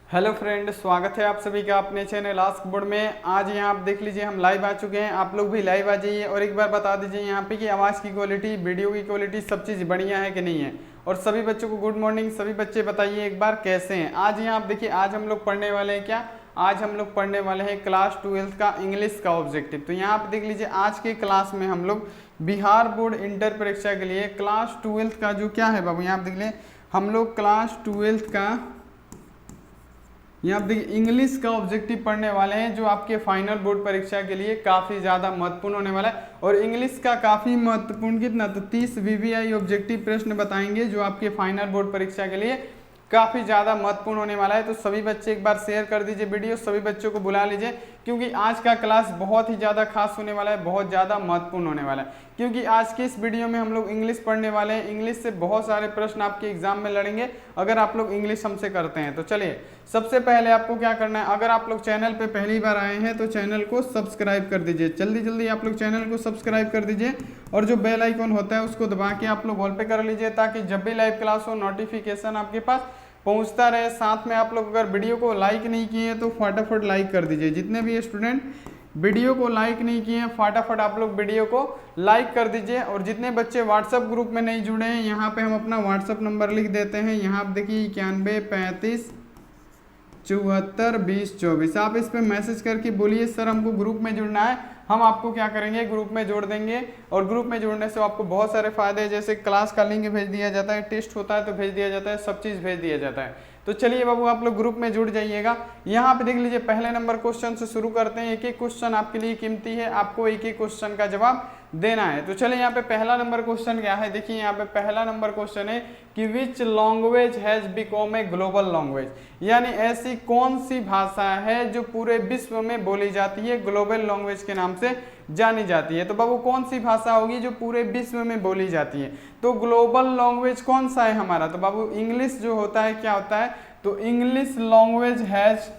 Hello friend, स्वागत है आप सभी का अपने चैनल आस्क बोर्ड में। आज यहाँ आप देख लीजिए हम लाइव आ चुके हैं। आप लोग भी लाइव आ जाइए और एक बार बता दीजिए यहाँ पे कि आवाज़ की क्वालिटी, वीडियो की क्वालिटी सब चीज़ बढ़िया है कि नहीं है। और सभी बच्चों को गुड मॉर्निंग। सभी बच्चे बताइए एक बार कैसे हैं। आज यहाँ आप देखिए, आज हम लोग पढ़ने वाले हैं क्या, आज हम लोग पढ़ने वाले हैं क्लास 12th का इंग्लिश का ऑब्जेक्टिव। तो यहाँ आप देख लीजिए आज के क्लास में हम लोग बिहार बोर्ड इंटर परीक्षा के लिए क्लास 12th का जो क्या है बाबू, यहाँ आप देख लें हम लोग क्लास 12th का यहाँ आप देखिए इंग्लिश का ऑब्जेक्टिव पढ़ने वाले हैं, जो आपके फाइनल बोर्ड परीक्षा के लिए काफ़ी ज़्यादा महत्वपूर्ण होने वाला है। और इंग्लिश का काफ़ी महत्वपूर्ण कितना, तो 30 वीवीआई ऑब्जेक्टिव प्रश्न बताएंगे जो आपके फाइनल बोर्ड परीक्षा के लिए काफ़ी ज़्यादा महत्वपूर्ण होने वाला है। तो सभी बच्चे एक बार शेयर कर दीजिए वीडियो, सभी बच्चों को बुला लीजिए, क्योंकि आज का क्लास बहुत ही ज़्यादा खास होने वाला है, बहुत ज़्यादा महत्वपूर्ण होने वाला है। क्योंकि आज के इस वीडियो में हम लोग इंग्लिश पढ़ने वाले हैं। इंग्लिश से बहुत सारे प्रश्न आपके एग्जाम में लड़ेंगे अगर आप लोग इंग्लिश हमसे करते हैं। तो चलिए सबसे पहले आपको क्या करना है, अगर आप लोग चैनल पे पहली बार आए हैं तो चैनल को सब्सक्राइब कर दीजिए। जल्दी जल्दी आप लोग चैनल को सब्सक्राइब कर दीजिए और जो बेल आइकन होता है उसको दबा के आप लोग ऑल पे कर लीजिए, ताकि जब भी लाइव क्लास हो नोटिफिकेशन आपके पास पहुंचता रहे। साथ में आप लोग अगर वीडियो को लाइक नहीं किए तो फटाफट लाइक कर दीजिए। जितने भी स्टूडेंट वीडियो को लाइक नहीं किए हैं फटाफट आप लोग वीडियो को लाइक कर दीजिए। और जितने बच्चे व्हाट्सएप ग्रुप में नहीं जुड़े हैं, यहाँ पे हम अपना व्हाट्सएप नंबर लिख देते हैं। यहाँ आप देखिए 91 35 74 20 24। आप इस पर मैसेज करके बोलिए सर हमको ग्रुप में जुड़ना है, हम आपको क्या करेंगे ग्रुप में जोड़ देंगे। और ग्रुप में जोड़ने से आपको बहुत सारे फायदे हैं, जैसे क्लास का लिंक भेज दिया जाता है, टेस्ट होता है तो भेज दिया जाता है, सब चीज़ भेज दिया जाता है। तो चलिए बाबू आप लोग ग्रुप में जुड़ जाइएगा। यहाँ पे देख लीजिए पहले नंबर क्वेश्चन से शुरू करते हैं। एक एक क्वेश्चन आपके लिए कीमती है, आपको एक एक क्वेश्चन का जवाब देना है। तो चलिए यहाँ पे पहला नंबर क्वेश्चन क्या है, देखिए यहाँ पे पहला नंबर क्वेश्चन है कि which language has become a global language, यानी ऐसी कौन सी भाषा है जो पूरे विश्व में बोली जाती है, ग्लोबल लैंग्वेज के नाम से जानी जाती है। तो बाबू कौन सी भाषा होगी जो पूरे विश्व में बोली जाती है। तो ग्लोबल लैंग्वेज कौन सा है हमारा, तो बाबू इंग्लिश जो होता है क्या होता है, तो इंग्लिश लैंग्वेज हैज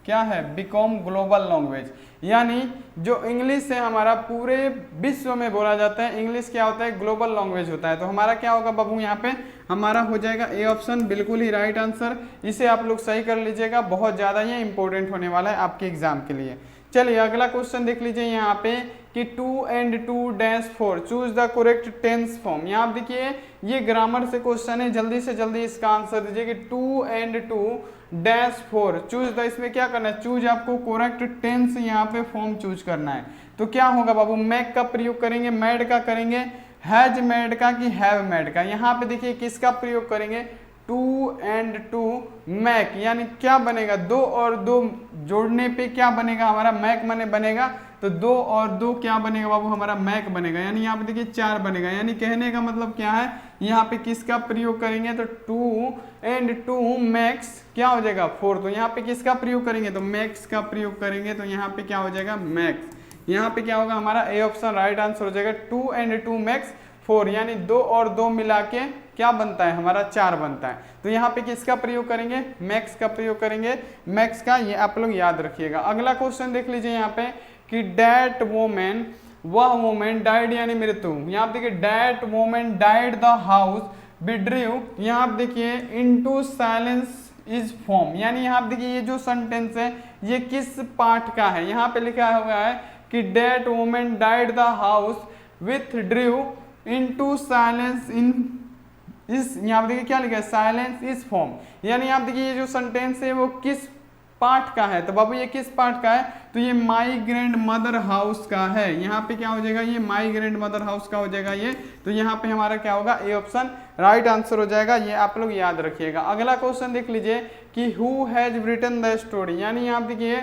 क्या है, बिकम ग्लोबल लैंग्वेज, यानी जो इंग्लिश है हमारा पूरे विश्व में बोला जाता है। इंग्लिश क्या होता है, ग्लोबल लैंग्वेज होता है। तो हमारा क्या होगा बाबू, यहाँ पे हमारा हो जाएगा ए ऑप्शन, बिल्कुल ही राइट आंसर। इसे आप लोग सही कर लीजिएगा, बहुत ज़्यादा ये इंपॉर्टेंट होने वाला है आपके एग्जाम के लिए। चलिए अगला क्वेश्चन देख लीजिए यहाँ पे कि 2 and 2-4 choose the correct tense form. यहाँ आप देखिए ये ग्रामर से क्वेश्चन है, जल्दी से जल्दी इसका आंसर दीजिए कि 2 and 2-4 चूज द, इसमें क्या करना है, चूज आपको करेक्ट टेंस यहाँ पे फॉर्म चूज करना है। तो क्या होगा बाबू, मैक का प्रयोग करेंगे, मैड का करेंगे, हैज मैड का कि हैव मैड का। यहाँ पे देखिए किसका प्रयोग करेंगे, 2 and 2 मैक, यानी क्या बनेगा, 2 और 2 जोड़ने पे क्या बनेगा हमारा, मैक माने बनेगा। तो 2 और 2 क्या बनेगा बाबू, हमारा मैक बनेगा, यानी यहाँ पे देखिए 4 बनेगा। यानी कहने का मतलब क्या है, यहाँ पे किसका प्रयोग करेंगे, तो 2 and 2 मैक्स क्या हो जाएगा 4। तो यहाँ पे किसका प्रयोग करेंगे, तो मैक्स का प्रयोग करेंगे, तो यहाँ पे क्या हो जाएगा मैक्स। यहाँ पे क्या होगा हमारा ए ऑप्शन राइट आंसर हो जाएगा, 2 and 2 मैक्स 4, यानी 2 और 2 मिला के क्या बनता है हमारा 4 बनता है। तो यहाँ पे किसका प्रयोग करेंगे, मैक्स का प्रयोग करेंगे, मैक्स का, ये आप लोग याद रखिएगा। अगला क्वेश्चन देख लीजिए यहाँ पे कि डैट वोमेन, वह वोमेन डाइड यानी मृत्यु। यहाँ पे देखिए that women died the house विड्रीव, यहाँ आप देखिए इनटू साइलेंस इज फॉर्म, यानी यहाँ आप देखिए ये जो सेंटेंस है ये किस पार्ट का है। यहाँ पे लिखा हुआ है कि that women died the house with ड्रीव into silence इन इस, यहाँ पे देखिए क्या लिखा है, साइलेंस इज फॉर्म, यानी आप देखिए ये जो सेंटेंस है वो किस पार्ट का है। तो बाबू ये किस पार्ट का है, तो ये माई ग्रैंड मदर हाउस का है। यहाँ पे क्या हो जाएगा, ये माई ग्रैंड मदर हाउस का हो जाएगा ये। तो यहाँ पे हमारा क्या होगा, ए ऑप्शन राइट आंसर हो जाएगा, ये आप लोग याद रखिएगा। अगला क्वेश्चन देख लीजिए कि who has written the story, यानी आप देखिए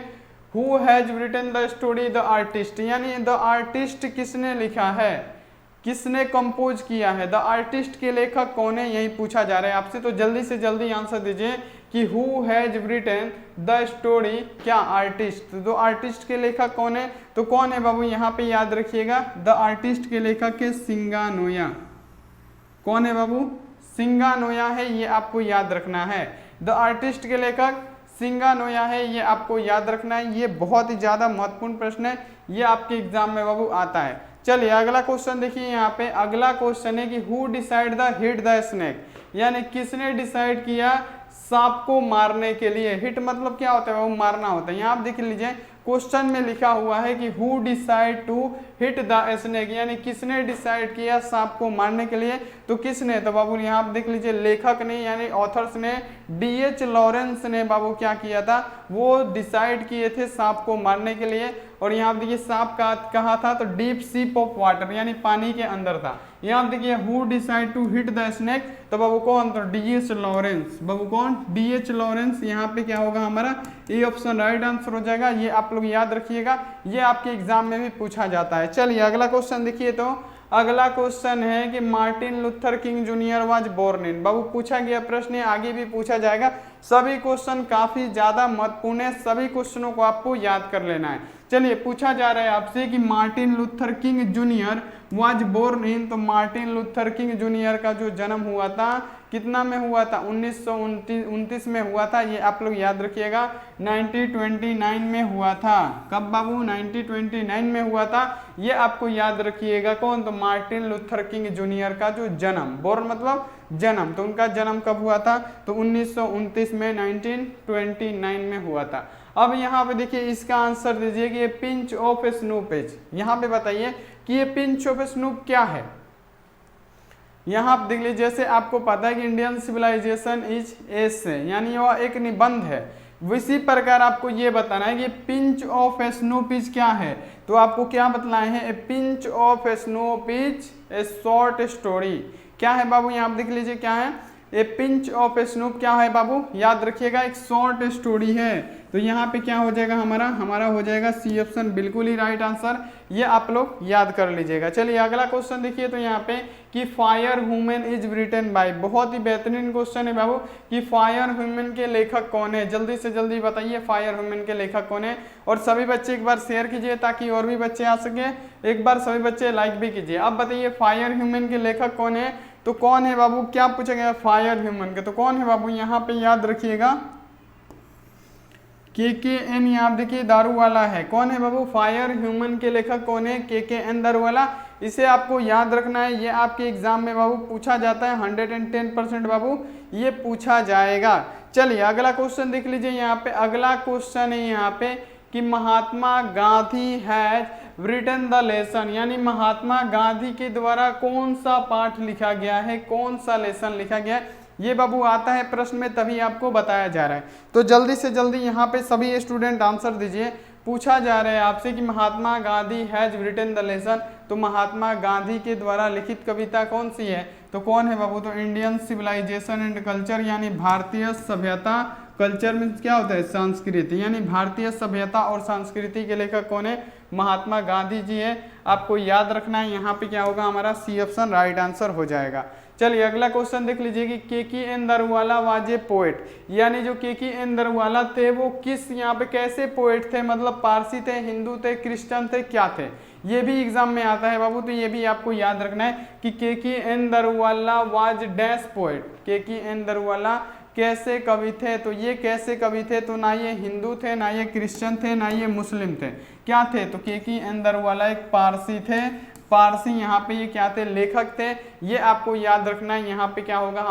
who has written the story, the artist, यानी द आर्टिस्ट किसने लिखा है, किसने कंपोज किया है, द आर्टिस्ट के लेखक कौन है, यही पूछा जा रहा है आपसे। तो जल्दी से जल्दी आंसर दीजिए कि who has written the story, क्या आर्टिस्ट, तो आर्टिस्ट के लेखक कौन है, तो कौन है बाबू, यहाँ पे याद रखिएगा द आर्टिस्ट के लेखक है सिंगानोया। कौन है बाबू, सिंगानोया है, ये आपको याद रखना है। द आर्टिस्ट के लेखक सिंगानोया है, ये आपको याद रखना है। ये बहुत ही ज्यादा महत्वपूर्ण प्रश्न है, ये आपके एग्जाम में बाबू आता है। चलिए अगला क्वेश्चन देखिए यहाँ पे, अगला क्वेश्चन है कि who decide the hit the snake, यानी किसने डिसाइड किया सांप को मारने के लिए। हिट मतलब क्या होता है, वो मारना होता है। यहाँ आप देख लीजिए क्वेश्चन में लिखा हुआ है कि who decide to hit the snake, यानी किसने डिसाइड किया सांप को मारने के लिए, तो किसने, तो बाबू यहाँ आप देख लीजिए लेखक ने यानी ऑथर्स ने D.H. लॉरेंस ने बाबू क्या किया था, वो डिसाइड किए थे सांप को मारने के लिए। और यहाँ देखिए सांप का कहाँ था, तो डीप सीप ऑफ वाटर यानी पानी के अंदर था। यहाँ देखिए who decide to hit the snake, तो बाबू कौन, तो D.H. लॉरेंस। बाबू कौन, D.H. लॉरेंस। यहाँ पे क्या होगा हमारा, ए ऑप्शन राइट आंसर हो जाएगा। ये आप लोग याद रखिएगा, ये आपके एग्जाम में भी पूछा जाता है। चलिए अगला क्वेश्चन देखिए, तो अगला क्वेश्चन है कि Martin Luther King junior was born in. बाबू पूछा गया प्रश्न है, आगे भी पूछा जाएगा। सभी क्वेश्चन काफी ज्यादा महत्वपूर्ण है, सभी क्वेश्चनों को आपको याद कर लेना है। चलिए पूछा जा रहा है आपसे कि Martin Luther King junior was born in, तो मार्टिन लूथर किंग जूनियर का जो जन्म हुआ था कितना में हुआ था, 1929 में हुआ था। ये आप लोग याद रखिएगा 1929 में हुआ था। कब बाबू, 1929 में हुआ था, ये आपको याद रखिएगा। कौन, तो मार्टिन लूथर किंग जूनियर का जो जन्म, बोर्न मतलब जन्म, तो उनका जन्म कब हुआ था, तो 1929 में 1929 में हुआ था। अब यहाँ पे देखिए इसका आंसर दीजिए कि ये पिंच ऑफ स्नूपेज, यहाँ पे बताइए कि ये पिंच ऑफ स्नूप क्या है। यहाँ आप देख लीजिए, जैसे आपको पता है कि इंडियन सिविलाइजेशन इज एस से, यानी वह एक निबंध है, इसी प्रकार आपको ये बताना है कि पिंच ऑफ स्नूप इज क्या है। तो आपको क्या बतलाए हैं, ए pinch of snoop is a short story. क्या है बाबू, यहाँ आप देख लीजिए क्या है, ए पिंच ऑफ स्नूप क्या है बाबू, याद रखिएगा एक शॉर्ट स्टोरी है। तो यहाँ पे क्या हो जाएगा हमारा हो जाएगा सी ऑप्शन, बिल्कुल ही राइट आंसर। ये आप लोग याद कर लीजिएगा। चलिए अगला क्वेश्चन देखिए, तो यहाँ पे कि fire women is written by, बहुत ही बेहतरीन क्वेश्चन है बाबू कि फायर वुमेन के लेखक कौन है। जल्दी से जल्दी बताइए फायर वुमेन के लेखक कौन है। और सभी बच्चे एक बार शेयर कीजिए ताकि और भी बच्चे आ सके, एक बार सभी बच्चे लाइक भी कीजिए। अब बताइए फायर वुमेन के लेखक कौन है, तो कौन है बाबू, क्या पूछा गया फायर वुमेन के, तो कौन है बाबू, यहाँ पे याद रखिएगा KKN, यहाँ देखिए दारूवाला है। कौन है बाबू, फायर ह्यूमन के लेखक कौन है, KKN दारूवाला। इसे आपको याद रखना है, ये आपके एग्जाम में बाबू पूछा जाता है, 110% बाबू ये पूछा जाएगा। चलिए अगला क्वेश्चन देख लीजिए, यहाँ पे अगला क्वेश्चन है यहाँ पे कि Mahatma Gandhi has written the lesson, यानी महात्मा गांधी के द्वारा कौन सा पाठ लिखा गया है, कौन सा लेसन लिखा गया है। ये बाबू आता है प्रश्न में, तभी आपको बताया जा रहा है। तो जल्दी से जल्दी यहाँ पे सभी स्टूडेंट आंसर दीजिए। पूछा जा रहा है आपसे कि Mahatma Gandhi has written the lesson, तो महात्मा गांधी के द्वारा लिखित कविता कौन सी है, तो कौन है बाबू, तो इंडियन सिविलाइजेशन एंड कल्चर, यानी भारतीय सभ्यता। कल्चर में क्या होता है, संस्कृति, यानी भारतीय सभ्यता और संस्कृति के लेखक कौन है, महात्मा गांधी जी है। आपको याद रखना है, यहाँ पे क्या होगा हमारा सी ऑप्शन राइट आंसर हो जाएगा। चलिए अगला क्वेश्चन देख लीजिए कि KKN Daruwalla was a poet, यानी जो KKN दारूवाला थे वो किस, यहाँ पे कैसे पोएट थे, मतलब पारसी थे, हिंदू थे, क्रिश्चियन थे, क्या थे। ये भी एग्जाम में आता है बाबू, तो ये भी आपको याद रखना है कि KKN Daruwalla was dash poet, KKN Daruwalla कैसे कवि थे। तो ये कैसे कवि थे, तो ना ये हिंदू थे, ना ये क्रिश्चियन थे, ना ये मुस्लिम थे, क्या थे, तो KKN दारूवाला एक पारसी थे, पारसी यहाँ पे ये क्या थे, लेखक थे। ये आपको याद रखना है, यहाँ पे क्या होगा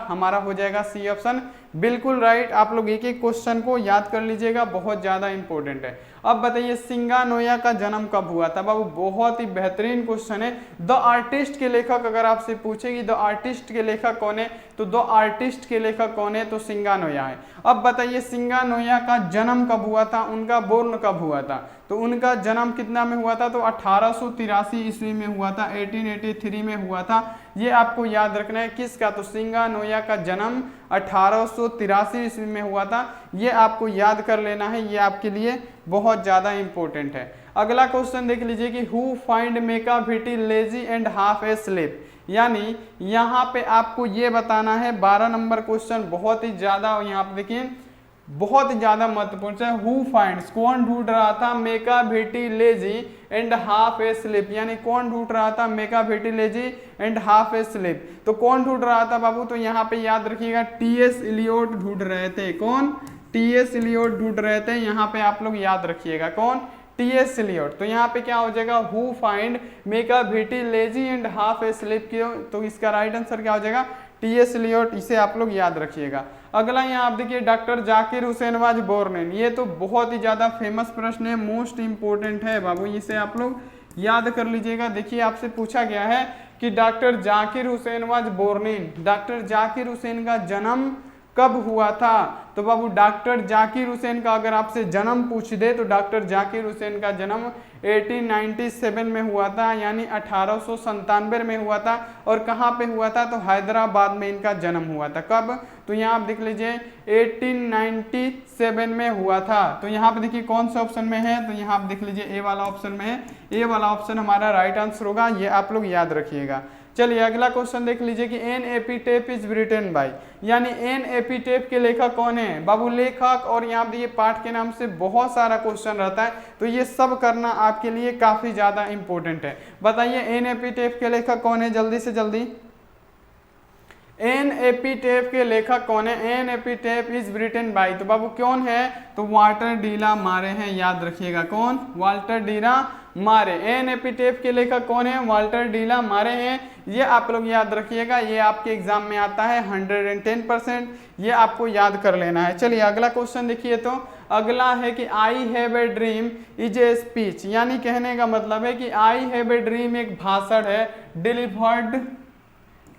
हमारा हो जाएगा सी ऑप्शन, बिल्कुल राइट। आप लोग एक एक क्वेश्चन को याद कर लीजिएगा, बहुत ज्यादा इंपॉर्टेंट है। अब बताइए सिंगानोया का जन्म कब हुआ था बाबू, बहुत ही बेहतरीन क्वेश्चन है। द आर्टिस्ट के लेखक अगर आपसे पूछेगी द आर्टिस्ट के लेखक कौन है, तो द आर्टिस्ट के लेखक कौन है, तो सिंगानोया है। अब बताइए सिंगानोया का जन्म कब हुआ था, उनका बोर्न कब हुआ था, तो उनका जन्म कितना में हुआ था, तो 1883 ईस्वी में हुआ था, 1883 में हुआ था। ये आपको याद रखना है किसका, तो सिंगानोया का जन्म 1883 ईस्वी में हुआ था। ये आपको याद कर लेना है, ये आपके लिए बहुत ज्यादा इंपॉर्टेंट है। अगला क्वेश्चन देख लीजिए कि who find Macavity lazy and half asleep, यानी यहाँ पे आपको ये बताना है 12 नंबर क्वेश्चन, बहुत ही ज्यादा यहाँ पे देखिए बहुत ही ज्यादा महत्वपूर्ण है। हु फाइंड्स, कौन ढूंढ रहा था Macavity lazy and half asleep, यानी कौन ढूंढ रहा था Macavity lazy and half asleep, तो कौन ढूंढ रहा था बाबू, तो यहाँ पे याद रखिएगा T.S. इलियट ढूंढ रहे थे। कौन, T.S. इलियट ढूंढ रहे थे। यहाँ पे आप लोग याद रखिएगा कौन, T.S. इलियट। तो यहाँ पे क्या हो जाएगा, who find Macavity lazy and half asleep की, तो इसका राइट आंसर क्या हो जाएगा टी.एस. एलियट, इसे आप लोग याद रखिएगा। अगला यहाँ आप देखिए doctor Zakir Hussain was born in, ये तो बहुत ही ज्यादा फेमस प्रश्न है, मोस्ट इंपोर्टेंट है बाबू, इसे आप लोग याद कर लीजिएगा। देखिए आपसे पूछा गया है कि doctor Zakir Hussain was born in, doctor Zakir Hussain का जन्म कब हुआ था? तो बाबू डॉक्टर जाकिर हुसैन का अगर आपसे जन्म पूछ दे तो डॉक्टर जाकिर हुसैन का जन्म 1897 में हुआ था, यानी 1897 में हुआ था। और कहाँ पे हुआ था? तो हैदराबाद में इनका जन्म हुआ था। कब? तो यहाँ आप देख लीजिए 1897 में हुआ था। तो यहाँ पे देखिए कौन सा ऑप्शन में है? तो यहाँ आप देख लीजिए ए वाला ऑप्शन में है, ए वाला ऑप्शन हमारा राइट आंसर होगा, ये आप लोग याद रखिएगा। चलिए अगला क्वेश्चन देख लीजिए कि एन एपिटेप इज रिटन बाय, यानी एन एपिटेप के लेखक कौन है? बाबू लेखक और यहाँ पे ये पाठ के नाम से बहुत सारा क्वेश्चन रहता है, तो ये सब करना आपके लिए काफी ज्यादा इंपॉर्टेंट है। बताइए एन एपिटेप के लेखक कौन है? जल्दी से जल्दी, एन एपिटेप के लेखक कौन है? एन एपिटेप इज रिटन बाय, तो बाबू कौन है? तो वाल्टर डीला मारे हैं, याद रखिएगा। कौन? वाल्टर डीला मारे। एन एपिटेप के लेखक कौन है? वाल्टर डीला मारे हैं, ये आप लोग याद रखिएगा, ये आपके एग्जाम में आता है 110%, ये आपको याद कर लेना है। चलिए अगला क्वेश्चन देखिए, तो अगला है कि I have a dream is a speech, यानी कहने का मतलब है कि आई हैव ए ड्रीम एक भाषण है, डिलीवर्ड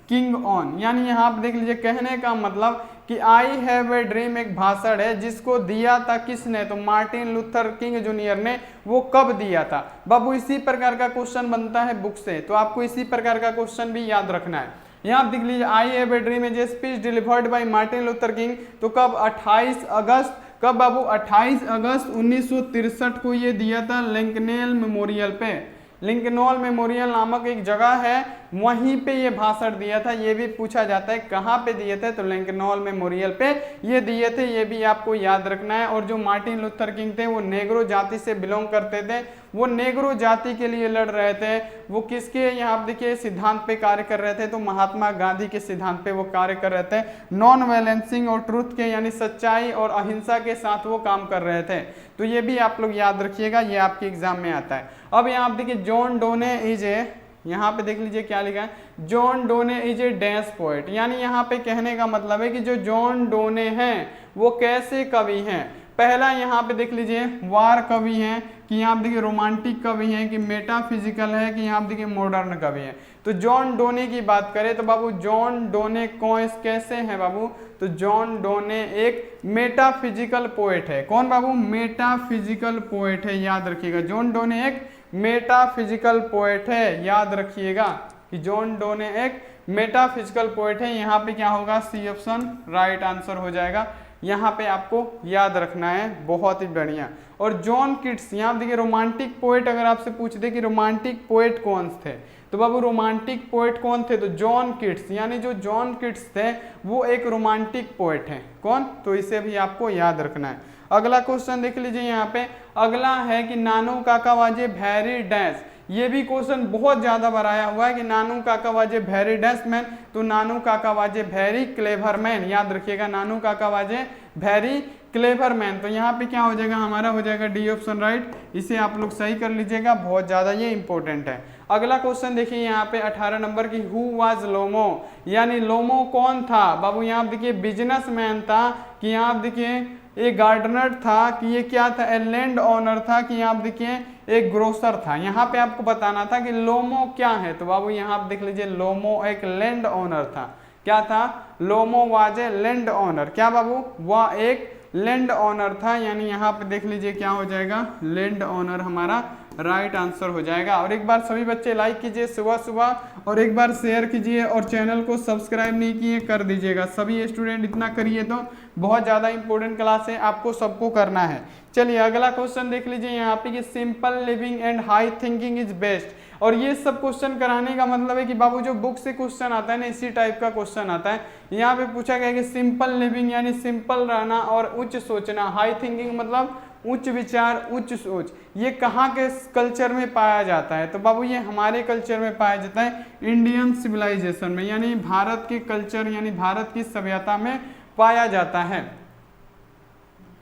किंग ऑन, यानी यहाँ आप देख लीजिए कहने का मतलब कि आई हैव ए ड्रीम एक भाषण है जिसको दिया था किसने? तो मार्टिन लूथर किंग जूनियर ने। वो कब दिया था? बाबू इसी प्रकार का क्वेश्चन बनता है बुक से, तो आपको इसी प्रकार का क्वेश्चन भी याद रखना है। यहाँ आप देख लीजिए I have a dream a speech delivered by Martin Luther king, तो कब? 28 अगस्त, कब बाबू? 28 अगस्त 1963 को ये दिया था लिंकनेल मेमोरियल पे। लिंकनोल मेमोरियल नामक एक जगह है, वहीं पे ये भाषण दिया था। ये भी पूछा जाता है कहाँ पे दिए थे? तो लिंकनोल मेमोरियल पे ये दिए थे, ये भी आपको याद रखना है। और जो मार्टिन लूथर किंग थे वो नेग्रो जाति से बिलोंग करते थे, वो नेग्रो जाति के लिए लड़ रहे थे। वो किसके यहाँ आप देखिए सिद्धांत पे कार्य कर रहे थे? तो महात्मा गांधी के सिद्धांत पे वो कार्य कर रहे थे। नॉन वायलेंसिंग और ट्रुथ के, यानी सच्चाई और अहिंसा के साथ वो काम कर रहे थे। तो ये भी आप लोग याद रखिएगा, ये आपके एग्जाम में आता है। अब यहाँ आप देखिए जॉन डोने इज ए, यहाँ पे देख लीजिए क्या लिखा है, John Donne is a dash poet, यानी यहाँ पे कहने का मतलब है कि जो जॉन डोने हैं वो कैसे कवि हैं? पहला यहाँ पे देख लीजिए वार कवि हैं, कि यहाँ आप देखिए रोमांटिक कवि हैं, कि मेटाफिजिकल है, कि यहाँ आप देखिए मॉडर्न कवि हैं। तो जॉन डोने की बात करें तो बाबू जॉन डोने कैसे हैं बाबू? तो जॉन डोने एक मेटाफिजिकल पोएट है। कौन बाबू? मेटाफिजिकल पोएट है, याद रखिएगा। जॉन डोने एक मेटाफिजिकल पोएट है, याद रखिएगा कि जॉन डोने एक मेटाफिजिकल पोएट है। यहाँ पे क्या होगा? सी ऑप्शन राइट आंसर हो जाएगा, यहाँ पे आपको याद रखना है, बहुत ही बढ़िया। और जॉन किट्स, यहाँ देखिए रोमांटिक पोएट, अगर आपसे पूछ दे कि रोमांटिक पोएट कौन थे तो बाबू रोमांटिक पोएट कौन थे? तो जॉन किट्स, यानी जो जॉन किट्स थे वो एक रोमांटिक पोएट हैं। कौन? तो इसे भी आपको याद रखना है। अगला क्वेश्चन देख लीजिए यहाँ पे, अगला है कि नानू काका वाजे भैरी डैश, ये भी क्वेश्चन बहुत ज्यादा बनाया हुआ है कि नानू काका वाजे भैरी डैश मैन, तो नानू काका वाजे भैरी क्लेवर मैन, याद रखिएगा नानू काका वाजे भैरी क्लेवर मैन। तो यहाँ पे क्या हो जाएगा? हमारा हो जाएगा डी ऑप्शन राइट, इसे आप लोग सही कर लीजिएगा, बहुत ज्यादा ये इंपॉर्टेंट है। अगला क्वेश्चन देखिए यहाँ पे 18 नंबर की, हु वाज लोमो, यानी लोमो कौन था बाबू? यहाँ देखिए बिजनेसमैन था, कि यहाँ देखिए एक गार्डनर था, कि ये क्या था? ए लैंड ओनर था, कि यहाँ देखिए एक ग्रोसर था। यहाँ पे आपको बताना था कि लोमो क्या है, तो बाबू यहाँ आप देख लीजिए लोमो एक लैंड ओनर था। क्या था? लोमो वाज ए लैंड ओनर, क्या बाबू? वह एक लैंड ओनर था, यानी यहाँ पे देख लीजिए क्या हो जाएगा? लैंड ओनर हमारा राइट आंसर हो जाएगा। और एक बार सभी बच्चे लाइक कीजिए सुबह सुबह, और एक बार शेयर कीजिए, और चैनल को सब्सक्राइब नहीं किए कर दीजिएगा। सभी स्टूडेंट इतना करिए, तो बहुत ज़्यादा इंपॉर्टेंट क्लास है, आपको सबको करना है। चलिए अगला क्वेश्चन देख लीजिए यहाँ पे कि simple living and high thinking is best, और ये सब क्वेश्चन कराने का मतलब है कि बाबू जो बुक से क्वेश्चन आता है ना, इसी टाइप का क्वेश्चन आता है। यहाँ पे पूछा गया कि सिंपल लिविंग यानी सिंपल रहना और उच्च सोचना, हाई थिंकिंग मतलब उच्च विचार उच्च सोच, ये कहाँ के कल्चर में पाया जाता है? तो बाबू ये हमारे कल्चर में पाया जाता है, इंडियन सिविलाइजेशन में, यानी भारत के कल्चर यानी भारत की सभ्यता में पाया जाता है।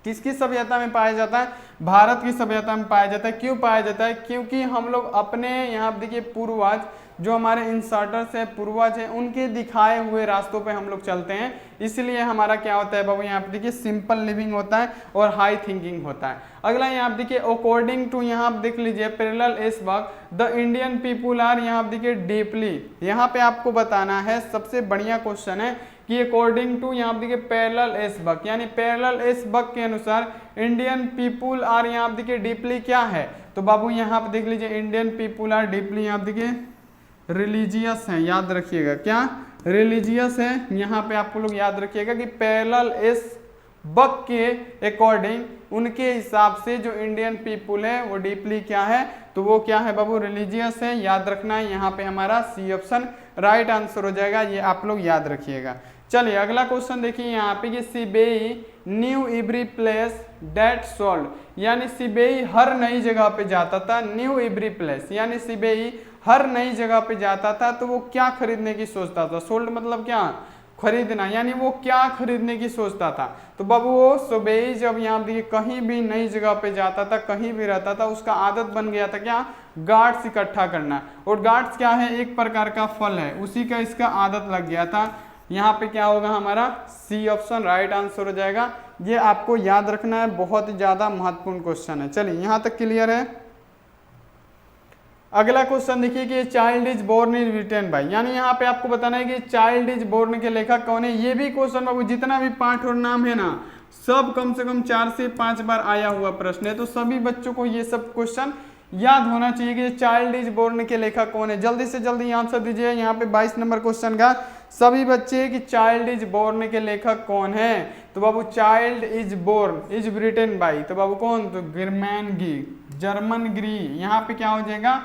किसकी सभ्यता में पाया जाता है? भारत की सभ्यता में पाया जाता है। क्यों पाया जाता है? क्योंकि हम लोग अपने यहाँ देखिए पूर्वज जो हमारे इंसर्टर्स है, पूर्वज है, उनके दिखाए हुए रास्तों पे हम लोग चलते हैं, इसलिए हमारा क्या होता है बाबू यहाँ पे देखिए सिंपल लिविंग होता है और हाई थिंकिंग होता है। अगला यहाँ पे देखिए अकॉर्डिंग टू, यहाँ पे देख लीजिए parallel as work the Indian people are, यहाँ पे देखिए डीपली, यहाँ पे आपको बताना है सबसे बढ़िया क्वेश्चन है कि अकॉर्डिंग टू, यहाँ पे देखिए पैरेलल एस वर्क, यानी पैरेलल एस वर्क के अनुसार इंडियन पीपुल आर, यहाँ पे देखिए डीपली क्या है, तो बाबू यहाँ पे देख लीजिए इंडियन पीपुल आर डीपली, यहाँ पे देखिए रिलीजियस है, याद रखिएगा क्या रिलीजियस है, यहाँ पे आपको लोग याद रखिएगा कि पैरेलल एस वर्क के अकॉर्डिंग, उनके हिसाब से जो इंडियन पीपुल है वो डीपली क्या है, तो वो क्या है बाबू रिलीजियस है, याद रखना है। यहाँ पे हमारा सी ऑप्शन राइट आंसर हो जाएगा, ये आप लोग याद रखिएगा। चलिए अगला क्वेश्चन देखिए यहाँ पे कि सीबेई knew every place that sold, यानी सीबेई हर नई जगह पे जाता था, न्यू एवरी प्लेस यानी सीबेई हर नई जगह पे जाता था तो वो क्या खरीदने की सोचता था, सोल्ड मतलब क्या खरीदना, यानी वो क्या खरीदने की सोचता था, तो बाबू वो सुबेई जब यहाँ देखिए कहीं भी नई जगह पे जाता था, कहीं भी रहता था, उसका आदत बन गया था क्या गार्ड्स इकट्ठा करना, और गार्ड्स क्या है एक प्रकार का फल है, उसी का इसका आदत लग गया था। यहाँ पे क्या होगा हमारा सी ऑप्शन राइट आंसर हो जाएगा, ये आपको याद रखना है, बहुत ही ज्यादा महत्वपूर्ण क्वेश्चन है। चलिए यहाँ तक क्लियर है। अगला क्वेश्चन देखिए कि child is born in Britain by, यानी यहाँ पे आपको बताना है कि चाइल्ड इज बोर्न के लेखक कौन है। ये भी क्वेश्चन बाबू जितना भी पाठ और नाम है ना, सब कम से कम 4 से 5 बार आया हुआ प्रश्न है, तो सभी बच्चों को ये सब क्वेश्चन याद होना चाहिए कि चाइल्ड इज बोर्न के लेखक कौन है। जल्दी से जल्दी आंसर दीजिए यहाँ पे 22 नंबर क्वेश्चन का सभी बच्चे कि चाइल्ड इज बोर्न के लेखक कौन है, तो बाबू child is born is Britain by, तो बाबू कौन, तो गिरमैन गी, जर्मन ग्री, यहाँ पे क्या हो जाएगा,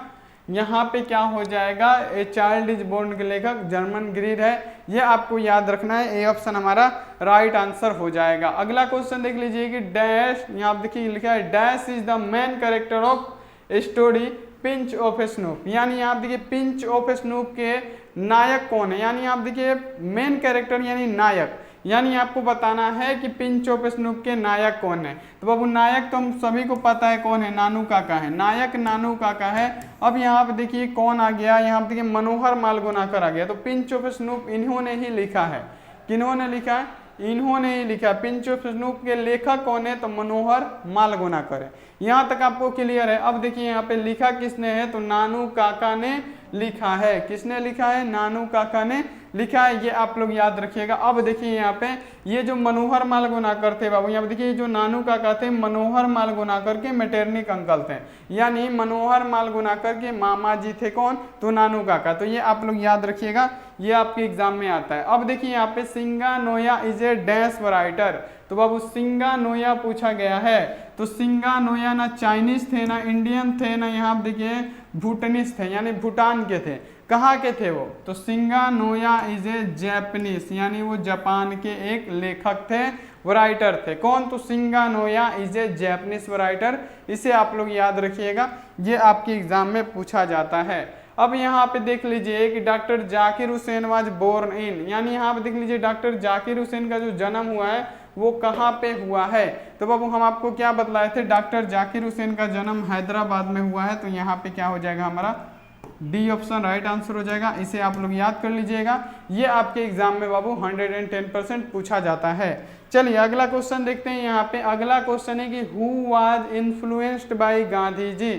यहाँ पे क्या हो जाएगा ए चाइल्ड इज बोर्न के लेखक जर्मन ग्रीड है, ये आपको याद रखना है, ए ऑप्शन हमारा राइट आंसर हो जाएगा। अगला क्वेश्चन देख लीजिए कि डैश, यहाँ देखिए लिखा है dash is the main character of story pinch of snuff, यानी आप देखिए पिंच ऑफ स्नूप के नायक कौन है, यानी आप देखिए मेन कैरेक्टर यानी नायक, यानी आपको बताना है कि पिंच ऑफ स्नूप के नायक कौन है, तो बाबू नायक तो हम सभी को पता है कौन है, नानू काका है, नायक नानू काका है। अब यहाँ पे देखिए कौन आ गया, यहाँ पे देखिए मनोहर मालगुनाकर आ गया, तो पिंच ऑफ स्नूप इन्होंने ही लिखा है, किन्होंने लिखा है, इन्होंने ही लिखा। पिंच ऑफ स्नूप के लेखक कौन है, तो मनोहर मालगुनाकर है। यहाँ तक आपको क्लियर है। अब देखिए यहाँ पे लिखा किसने है, तो नानू काका ने लिखा है, किसने लिखा है, नानू काका ने लिखा है, ये आप लोग याद रखिएगा। अब देखिए यहाँ पे ये जो मनोहर मालगुनाकर थे बाबू, यहाँ पे देखिए जो नानू काका थे मनोहर मालगुनाकर के मैटरनिक अंकल थे, यानी मनोहर मालगुनाकर के मामा जी थे कौन, तो नानू काका, तो ये आप लोग याद रखिएगा, ये आपके एग्जाम में आता है। अब देखिए यहाँ पे सिंगानोया इज ए डैश राइटर, तो बाबू सिंगानोया पूछा गया है, तो सिंगानोया ना चाइनीज थे ना इंडियन थे ना यहाँ पे देखिए भूटानीज थे, यानी भूटान के थे। कहाँ के थे वो, तो सिंगानोया इज ए जैपनीज, यानी वो जापान के एक लेखक थे, राइटर थे। कौन, तो सिंगानोया इज ए जैपनीज राइटर, इसे आप लोग याद रखिएगा, ये आपके एग्जाम में पूछा जाता है। अब यहाँ पे देख लीजिए कि doctor Zakir Hussain was born in, यानी यहाँ पे देख लीजिए डॉक्टर जाकिर हुसैन का जो जन्म हुआ है वो कहाँ पे हुआ है, तो बाबू हम आपको क्या बतलाए थे, डॉक्टर जाकिर हुसैन का जन्म हैदराबाद में हुआ है, तो यहाँ पे क्या हो जाएगा हमारा डी ऑप्शन राइट आंसर हो जाएगा, इसे आप लोग याद कर लीजिएगा, ये आपके एग्जाम में बाबू 110% पूछा जाता है। चलिए अगला क्वेश्चन देखते हैं। यहाँ पे अगला क्वेश्चन है कि who was influenced by Gandhi ji,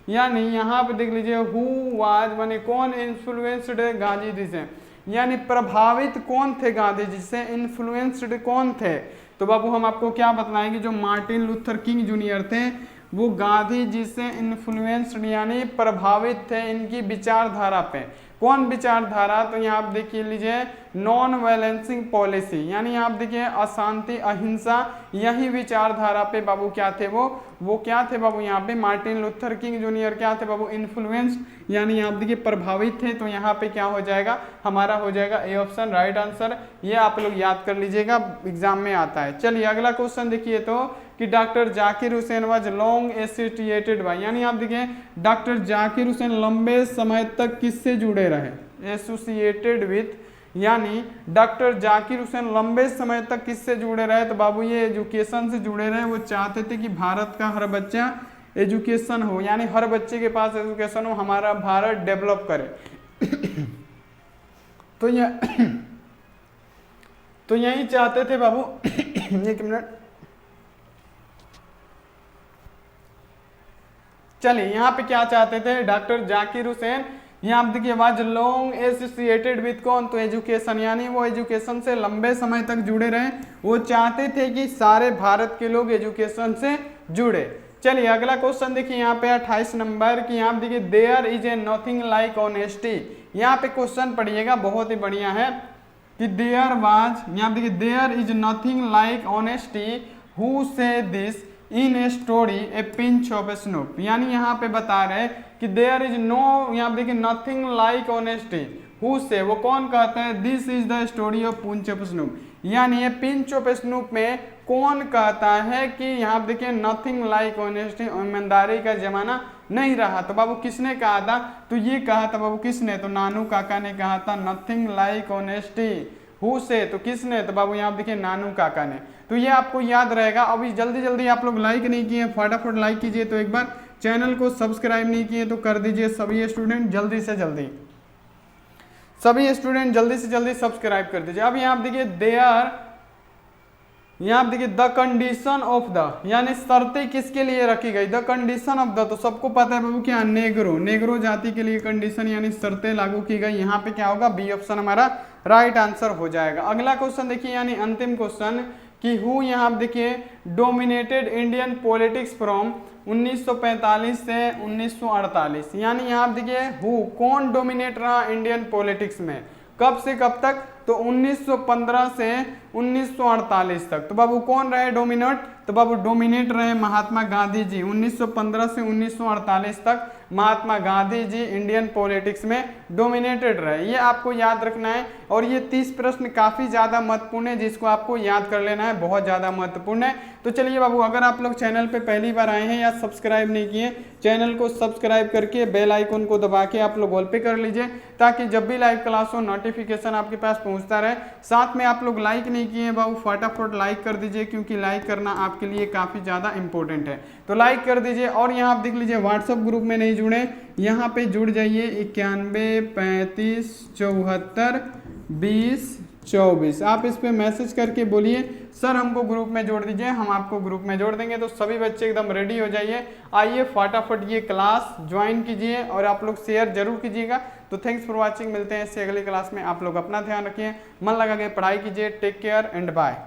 यानी यहाँ पे देख लीजिए हु वाज माने कौन इन्फ्लुएंस्ड है गांधी जी से, यानी प्रभावित कौन थे गांधी जी से, इन्फ्लुएंस्ड कौन थे, तो बाबू हम आपको क्या बतलाएंगे, जो मार्टिन लूथर किंग जूनियर थे वो गांधी जी से इन्फ्लुएंस्ड यानी प्रभावित थे इनकी विचारधारा पे। कौन विचारधारा, तो यहाँ आप देखिए लीजिए नॉन वायलेंसिंग पॉलिसी, यानी आप देखिए अशांति अहिंसा, यही विचारधारा पे बाबू क्या थे वो क्या थे बाबू, यहाँ पे मार्टिन लूथर किंग जूनियर क्या थे बाबू, इन्फ्लुएंस्ड, यानी आप देखिए प्रभावित थे, तो यहाँ पे क्या हो जाएगा हमारा हो जाएगा ए ऑप्शन राइट आंसर, ये आप लोग याद कर लीजिएगा, एग्जाम में आता है। चलिए अगला क्वेश्चन देखिए तो कि doctor Zakir Hussain was long associated by, यानी आप देखिए डॉक्टर जाकिर हुसैन लंबे समय तक किससे जुड़े रहे, एसोसिएटेड विथ, यानी डॉक्टर जाकिर हुसैन लंबे समय तक किससे जुड़े रहे, तो बाबू ये एजुकेशन से जुड़े रहे। वो चाहते थे कि भारत का हर बच्चा एजुकेशन हो, यानी हर बच्चे के पास एजुकेशन हो, हमारा भारत डेवलप करे, तो यही चाहते थे बाबू एक मिनट, चलिए यहाँ पे क्या चाहते थे डॉक्टर जाकिर हुसैन, यहाँ आप देखिए वाज लॉन्ग एसोसिएटेड विद कौन, तो एजुकेशन, यानी वो एजुकेशन से लंबे समय तक जुड़े रहे, वो चाहते थे कि सारे भारत के लोग एजुकेशन से जुड़े। चलिए अगला क्वेश्चन देखिए यहाँ पे 28 नंबर की, यहाँ देखिए there is a nothing like honesty, यहाँ पे क्वेश्चन पढ़िएगा बहुत ही बढ़िया है कि देयर वाज, यहाँ देखिए there is nothing like honesty who say this in a story a pinch of snuff, यानी यहाँ पे बता रहे कि देयर इज नो, यहाँ देखिए नथिंग लाइक ऑनेस्टी हु से, वो कौन कहता है this is the story of pinch of snuff, यानी ये पिंच ऑफ स्नूप में कौन कहता है कि यहाँ देखिए नथिंग लाइक ऑनेस्टी, ईमानदारी का जमाना नहीं रहा, तो बाबू किसने कहा था, तो ये कहा था बाबू किसने, तो नानू काका ने कहा था नथिंग लाइक ऑनेस्टी हु से, तो किसने, तो बाबू यहाँ देखिए नानू काका ने। तो ये आपको याद रहेगा। अभी जल्दी जल्दी आप लोग लाइक नहीं किए, फटाफट लाइक कीजिए, तो एक बार चैनल को सब्सक्राइब नहीं किए तो कर दीजिए सभी स्टूडेंट जल्दी से जल्दी, सभी स्टूडेंट जल्दी से जल्दी सब्सक्राइब कर दीजिए। अब यहाँ देखिए देयर, यहाँ देखिए द कंडीशन ऑफ द, यानी शर्तें किसके लिए रखी गई, द कंडीशन ऑफ द, तो सबको पता है बाबू क्या, नेग्रो, नेग्रो जाति के लिए कंडीशन यानी शर्तें लागू की गई, यहाँ पे क्या होगा बी ऑप्शन हमारा राइट आंसर हो जाएगा। अगला क्वेश्चन देखिए यानी अंतिम क्वेश्चन कि हु, यहाँ देखिए डोमिनेटेड इंडियन पॉलिटिक्स फ्रॉम 1945 से 1948, यानी यहाँ देखिए हु कौन डोमिनेट रहा इंडियन पॉलिटिक्स में, कब से कब तक, तो 1915 से 1948 तक, तो बाबू कौन रहे डोमिनेट, तो बाबू डोमिनेट रहे महात्मा गांधी जी, 1915 से 1948 तक महात्मा गांधी जी इंडियन पॉलिटिक्स में डोमिनेटेड रहे, ये आपको याद रखना है। और ये 30 प्रश्न काफी ज्यादा महत्वपूर्ण है, जिसको आपको याद कर लेना है, बहुत ज्यादा महत्वपूर्ण है। तो चलिए बाबू अगर आप लोग चैनल पे पहली बार आए हैं या सब्सक्राइब नहीं किए, चैनल को सब्सक्राइब करके बेल आइकन को दबा के आप लोग ऑल पे कर लीजिए, ताकि जब भी लाइव क्लास हो नोटिफिकेशन आपके पास पहुंचता रहे। साथ में आप लोग लाइक नहीं किए बाबू फटाफट लाइक कर दीजिए, क्योंकि लाइक करना आपके लिए काफी ज्यादा इंपॉर्टेंट है, तो लाइक कर दीजिए। और यहाँ आप देख लीजिए व्हाट्सएप ग्रुप में नहीं जुड़े, यहाँ पे जुड़ जाइए 91 35 74 20 24, आप इस पे मैसेज करके बोलिए सर हमको ग्रुप में जोड़ दीजिए, हम आपको ग्रुप में जोड़ देंगे। तो सभी बच्चे एकदम रेडी हो जाइए, आइए फटाफट ये क्लास ज्वाइन कीजिए और आप लोग शेयर जरूर कीजिएगा। तो थैंक्स फॉर वाचिंग, मिलते हैं इससे अगली क्लास में। आप लोग अपना ध्यान रखिए, मन लगा के पढ़ाई कीजिए, टेक केयर एंड बाय।